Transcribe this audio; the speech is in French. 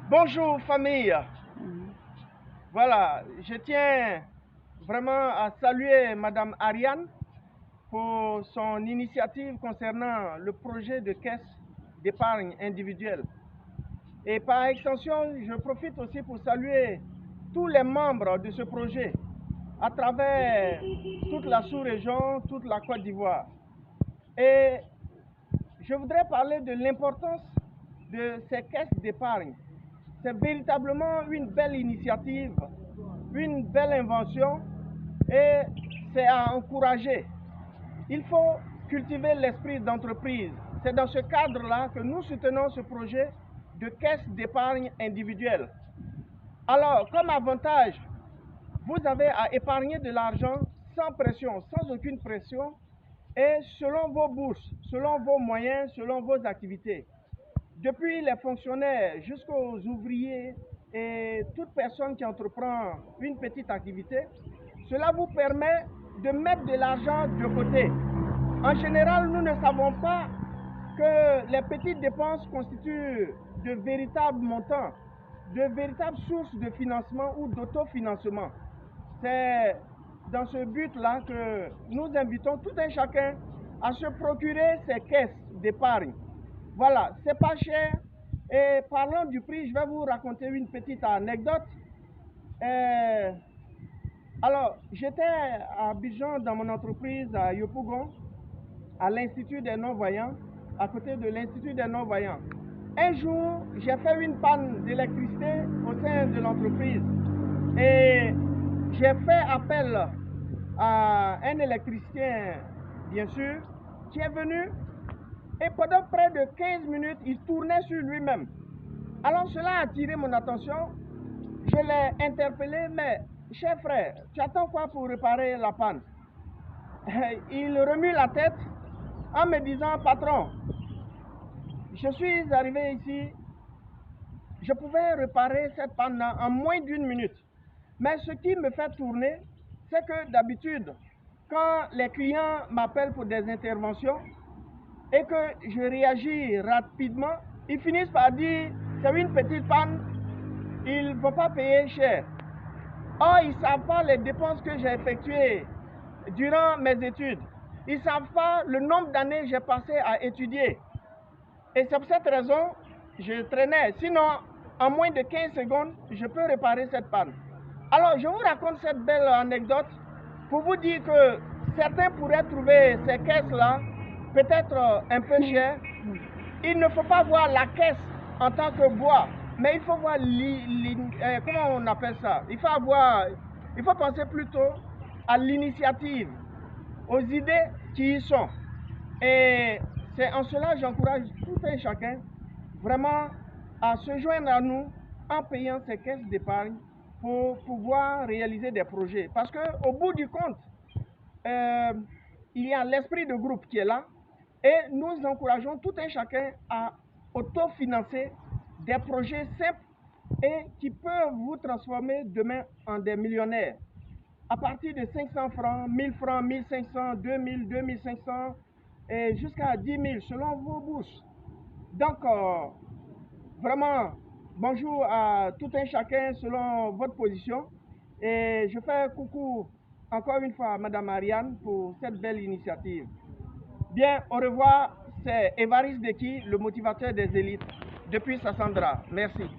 Bonjour famille. Voilà, je tiens vraiment à saluer Madame Ariane pour son initiative concernant le projet de caisse d'épargne individuelle. Et par extension, je profite aussi pour saluer tous les membres de ce projet à travers toute la sous-région, toute la Côte d'Ivoire. Et je voudrais parler de l'importance de ces caisses d'épargne. C'est véritablement une belle initiative, une belle invention et c'est à encourager. Il faut cultiver l'esprit d'entreprise. C'est dans ce cadre-là que nous soutenons ce projet de caisse d'épargne individuelle. Alors, comme avantage, vous avez à épargner de l'argent sans pression, sans aucune pression et selon vos bourses, selon vos moyens, selon vos activités. Depuis les fonctionnaires jusqu'aux ouvriers et toute personne qui entreprend une petite activité, cela vous permet de mettre de l'argent de côté. En général, nous ne savons pas que les petites dépenses constituent de véritables montants, de véritables sources de financement ou d'autofinancement. C'est dans ce but-là que nous invitons tout un chacun à se procurer ces caisses d'épargne. Voilà, c'est pas cher. Et parlant du prix, je vais vous raconter une petite anecdote. Alors, j'étais à Abidjan dans mon entreprise à Yopougon, à l'Institut des non-voyants, à côté de l'Institut des non-voyants. Un jour, j'ai fait une panne d'électricité au sein de l'entreprise et j'ai fait appel à un électricien, bien sûr, qui est venu et pendant près de 15 minutes, il tournait sur lui-même. Alors cela a attiré mon attention. Je l'ai interpellé, mais cher frère, tu attends quoi pour réparer la panne? Il remue la tête en me disant, patron, je suis arrivé ici, je pouvais réparer cette panne-là en moins d'une minute. Mais ce qui me fait tourner, c'est que d'habitude, quand les clients m'appellent pour des interventions et que je réagis rapidement, ils finissent par dire, c'est une petite panne, ils ne vont pas payer cher. Or, ils ne savent pas les dépenses que j'ai effectuées durant mes études. Ils ne savent pas le nombre d'années que j'ai passé à étudier. Et c'est pour cette raison que je traînais. Sinon, en moins de 15 secondes, je peux réparer cette panne. Alors, je vous raconte cette belle anecdote pour vous dire que certains pourraient trouver ces caisses-là peut-être un peu chères. Il ne faut pas voir la caisse en tant que bois, mais il faut voir, comment on appelle ça? Il faut penser plutôt à l'initiative, aux idées qui y sont. Et c'est en cela que j'encourage tout un chacun vraiment à se joindre à nous en payant ces caisses d'épargne pour pouvoir réaliser des projets. Parce qu'au bout du compte, il y a l'esprit de groupe qui est là et nous encourageons tout un chacun à autofinancer des projets simples et qui peuvent vous transformer demain en des millionnaires. À partir de 500 francs, 1000 francs, 1500, 2000, 2500 et jusqu'à 10 000 selon vos bourses. Donc, vraiment, bonjour à tout un chacun selon votre position. Et je fais coucou encore une fois à Madame Ariane pour cette belle initiative. Bien, au revoir, c'est Évariste Deki, le motivateur des élites, depuis Sassandra. Merci.